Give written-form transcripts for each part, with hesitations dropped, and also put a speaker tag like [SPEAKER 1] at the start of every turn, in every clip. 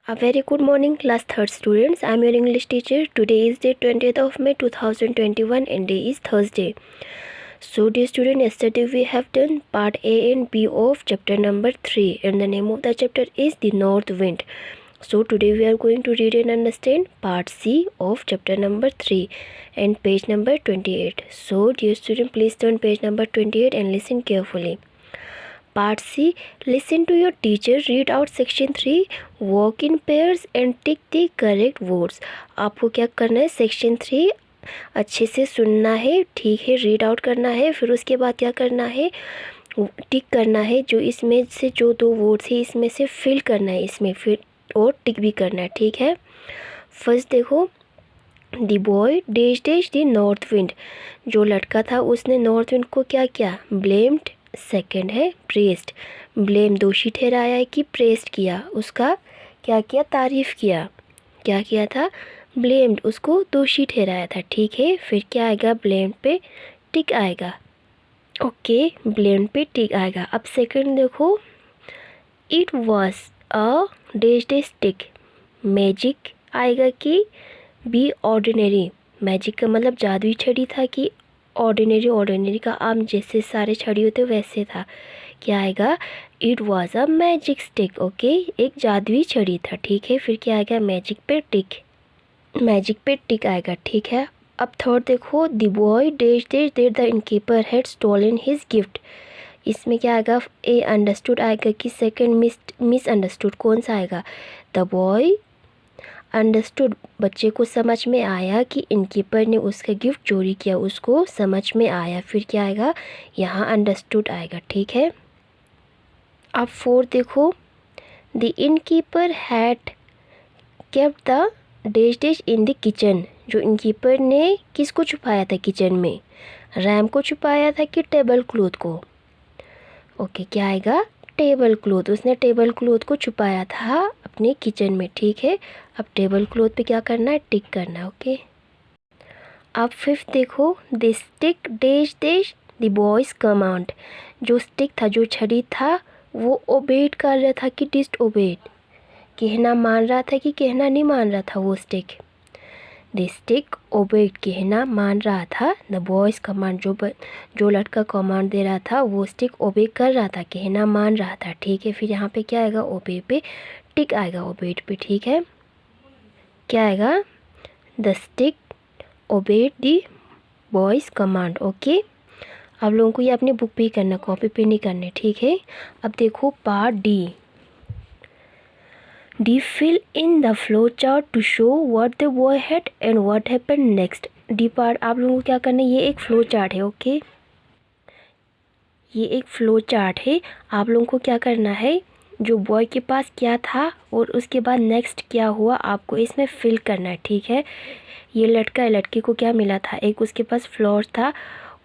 [SPEAKER 1] A very good morning, class 3rd students. I am your English teacher. Today is date 20th of May 2021 and day is Thursday. So dear student, yesterday we have done part A and B of chapter number 3 and the name of the chapter is the North Wind. So today we are going to read and understand part C of chapter number 3 and page number 28. So dear student, please turn page number 28 and listen carefully. Part C. Listen to your teacher read out section 3. Walk in pairs and tick the correct words. आपको क्या करना है, section 3 अच्छे से सुनना है, ठीक है, रीड आउट करना है, फिर उसके बाद क्या करना है, टिक करना है, जो इसमें से जो दो वर्ड्स है इसमें से फिल करना है इसमें, फिर और टिक भी करना है, ठीक है। फर्स्ट देखो, the boy dash dash the north wind. जो लड़का था उसने नॉर्थ विंड को क्या किया, ब्लेम्ड। सेकंड है प्रेस्ड। ब्लेम दोषी ठहराया है कि प्रेस्ड किया, उसका क्या किया, तारीफ़ किया। क्या किया था, ब्लेम्ड, उसको दोषी ठहराया था, ठीक है। फिर क्या आएगा, ब्लेम्ड पे टिक आएगा, ओके, ब्लेम्ड पे टिक आएगा। अब सेकंड देखो, it was a dash dash tick. Magic आएगा कि बी ऑर्डिनरी। मैजिक का मतलब जादुई छड़ी था कि ऑर्डिनरी, ऑर्डिनरी का आम जैसे सारे छड़ी होते वैसे था। क्या आएगा, it was a magic stick, okay, एक जादुई छड़ी था, ठीक है। फिर क्या आएगा, मैजिक पे टिक, मैजिक पे टिक आएगा, ठीक है। अब थर्ड देखो, the boy dash dash that the innkeeper had stolen his gift. इसमें क्या आएगा, ए अंडरस्टूड आएगा कि सेकंड मिस अंडरस्टूड, कौन सा आएगा, द बॉय अंडरस्टूड, बच्चे को समझ में आया कि इनकीपर ने उसका गिफ्ट चोरी किया, उसको समझ में आया। फिर क्या आएगा, यहाँ अंडरस्टूड आएगा, ठीक है। अब फोर्थ देखो, the innkeeper had kept the dash dash in the kitchen. जो इनकीपर ने किसको छुपाया था किचन में, रैम को छुपाया था कि टेबल क्लॉथ को, ओके, क्या आएगा, टेबल क्लॉथ, उसने टेबल क्लॉथ को छुपाया था अपने किचन में, ठीक है। अब टेबल क्लॉथ पे क्या करना है, टिक करना है, ओके। अब फिफ्थ देखो, the stick dash dash the boy's command. जो स्टिक था, जो छड़ी था, वो ओबेड कर रहा था कि डिस्ट ओबेड, कहना मान रहा था कि कहना नहीं मान रहा था वो स्टिक। द स्टिक ओबेड, कहना मान रहा था, द बॉयज कमांड, जो लड़का कमांड दे रहा था वो स्टिक ओबे कर रहा था, कहना मान रहा था, ठीक है। फिर यहाँ पे क्या आएगा, ओबे पे टिक आएगा, ओबेड पे, ठीक है। क्या आएगा, the stick obeyed the boy's command, okay. आप लोगों को ये अपनी बुक पे ही करना, कॉपी पे नहीं करने, ठीक है। अब देखो part D. D fill in the flow chart to show what the boy had and what happened next. D part आप लोगों को क्या करना है, ये एक फ्लो चार्ट है, ओके, ये एक फ्लो चार्ट है। आप लोगों को क्या करना है, जो बॉय के पास क्या था और उसके बाद नेक्स्ट क्या हुआ, आपको इसमें फिल करना है, ठीक है। ये लड़का, लड़की को क्या मिला था, एक उसके पास फ्लोर था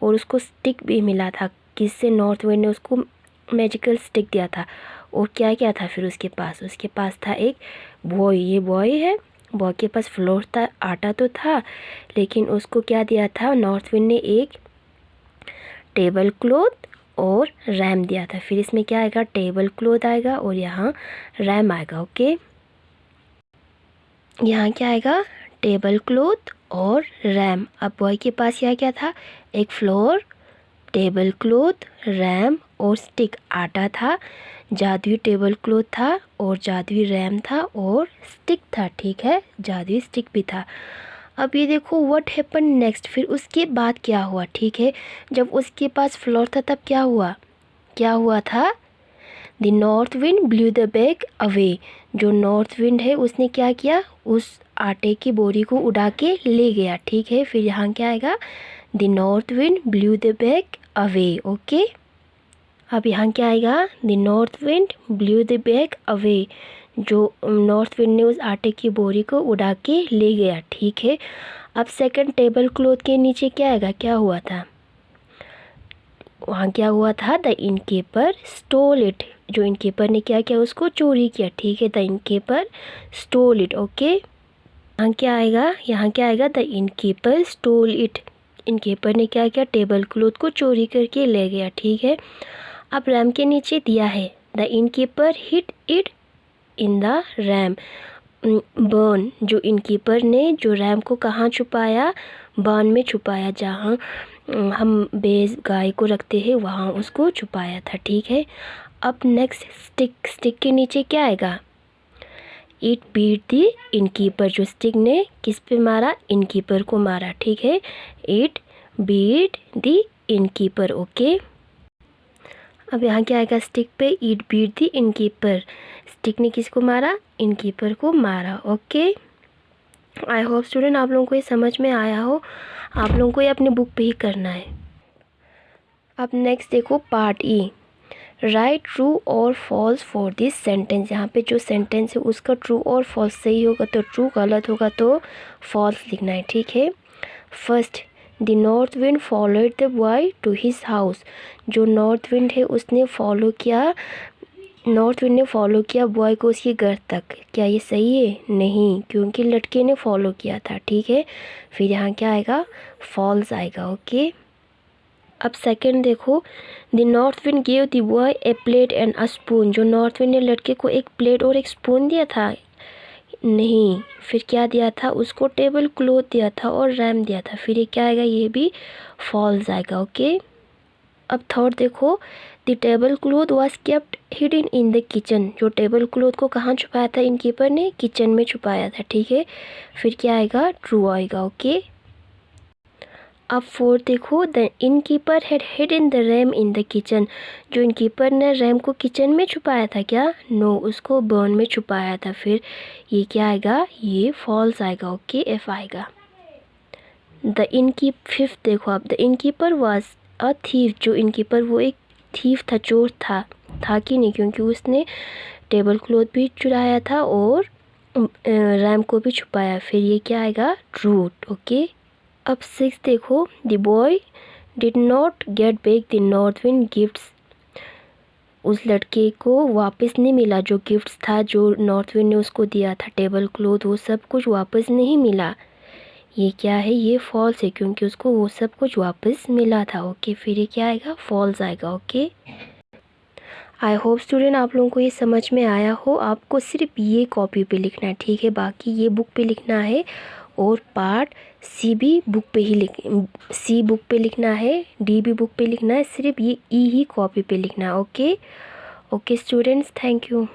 [SPEAKER 1] और उसको स्टिक भी मिला था, किससे, नॉर्थ विंड ने उसको मैजिकल स्टिक दिया था। और क्या क्या था फिर उसके पास था एक बॉय, ये बॉय है, बॉय के पास फ्लोर था, आटा तो था, लेकिन उसको क्या दिया था, नॉर्थ विंड ने एक टेबल क्लॉथ और रैम दिया था। फिर इसमें क्या आएगा, टेबल क्लॉथ आएगा और यहाँ रैम आएगा, ओके। यहाँ क्या आएगा, टेबल क्लॉथ और रैम। अब बॉय के पास यहाँ क्या था, एक फ्लोर, टेबल क्लॉथ, रैम और स्टिक, आटा था, जादुई टेबल क्लॉथ था और जादुई रैम था और स्टिक था, ठीक है, जादुई स्टिक भी था। अब ये देखो व्हाट हैपन नेक्स्ट, फिर उसके बाद क्या हुआ, ठीक है। जब उसके पास फ्लोर था तब क्या हुआ, क्या हुआ था, the north wind blue the bag away. जो नॉर्थ विंड है उसने क्या किया, उस आटे की बोरी को उड़ा के ले गया, ठीक है। फिर यहाँ क्या आएगा, the north wind blue the bag away, okay. अब यहाँ क्या आएगा, the north wind blue the bag away. जो नॉर्थ विंड ने उस आटे की बोरी को उड़ा के ले गया, ठीक है। अब सेकंड, टेबल क्लॉथ के नीचे क्या आएगा, क्या हुआ था, वहाँ क्या हुआ था, द इनकीपर स्टोल इट। जो इनकीपर ने क्या किया, उसको चोरी किया, ठीक है, the innkeeper stall it, okay. यहाँ क्या आएगा, यहाँ क्या आएगा, the innkeeper stall it. Innkeeper ने क्या किया, टेबल क्लॉथ को चोरी करके ले गया, ठीक है। अब रैम के नीचे दिया है, the innkeeper hit it in the ram. Barn, जो इनकीपर ने जो रैम को कहाँ छुपाया, बर्न में छुपाया, जहाँ हम बेस गाय को रखते हैं वहाँ उसको छुपाया था। ठीक है। अब नेक्स्ट स्टिक, स्टिक के नीचे क्या आएगा, इट बीट द इनकीपर, जो स्टिक ने किस पे मारा, इनकीपर को मारा। ठीक है, it beat the innkeeper. Okay, अब यहाँ क्या आएगा स्टिक पे, it beat the innkeeper, stick ने किसको मारा, इनकीपर को मारा। ओके, आई होप स्टूडेंट आप लोगों को ये समझ में आया हो। आप लोगों को ये अपनी बुक पे ही करना है। अब नेक्स्ट देखो पार्ट ई, राइट ट्रू और फॉल्स फॉर दिस सेंटेंस। यहाँ पे जो सेंटेंस है उसका ट्रू और फॉल्स, सही होगा तो ट्रू, गलत होगा तो फॉल्स लिखना है। ठीक है। First, the north wind followed the boy to his house, जो नॉर्थ विंड है उसने फॉलो किया, नॉर्थ विंड ने फॉलो किया बॉय को उसके घर तक। क्या ये सही है, नहीं, क्योंकि लड़के ने फॉलो किया था। ठीक है, फिर यहाँ क्या आएगा, फॉल्स आएगा। ओके, अब सेकंड देखो, the north wind give the boy A plate and a spoon, जो नॉर्थ विंड ने लड़के को एक प्लेट और एक स्पून दिया था, नहीं, फिर क्या दिया था उसको, टेबल क्लॉथ दिया था और रैम दिया था। फिर ये क्या आएगा, ये भी फॉल्स आएगा। ओके, अब थर्ड देखो, the table cloth was kept hidden in the kitchen, जो टेबल क्लॉथ को कहाँ छुपाया था इनकीपर ने, किचन में छुपाया था। ठीक है, फिर क्या आएगा, ट्रू आएगा। ओके, अब फोर्थ देखो, the innkeeper had hidden the ram in the kitchen, जो इनकीपर ने रैम को किचन में छुपाया था क्या, नो, उसको बर्न में छुपाया था। फिर ये क्या आएगा, ये फॉल्स आएगा। ओके, एफ आएगा। द इनकीप फिफ्थ देखो आप, the innkeeper was a thief, जो इनकीपर वो एक थीफ था, चोर था कि नहीं, क्योंकि उसने टेबल क्लॉथ भी चुराया था और रैम को भी छुपाया। फिर ये क्या आएगा, ट्रू। ओके, अब सिक्स देखो, the boy did not get back the north wind gifts, उस लड़के को वापस नहीं मिला जो गिफ्ट्स था जो नॉर्थ विंड ने उसको दिया था, टेबल क्लॉथ, वो सब कुछ वापस नहीं मिला। ये क्या है, ये फॉल्स है, क्योंकि उसको वो सब कुछ वापस मिला था। ओके, फिर ये क्या आएगा, फॉल्स आएगा। ओके, आई होप स्टूडेंट आप लोगों को ये समझ में आया हो। आपको सिर्फ ये कॉपी पे लिखना है। ठीक है, बाकी ये बुक पे लिखना है और पार्ट सी भी बुक पे ही सी बुक पे लिखना है, डी भी बुक पे लिखना है, सिर्फ ये ई ही कॉपी पे लिखना है। Okay, okay students, thank you.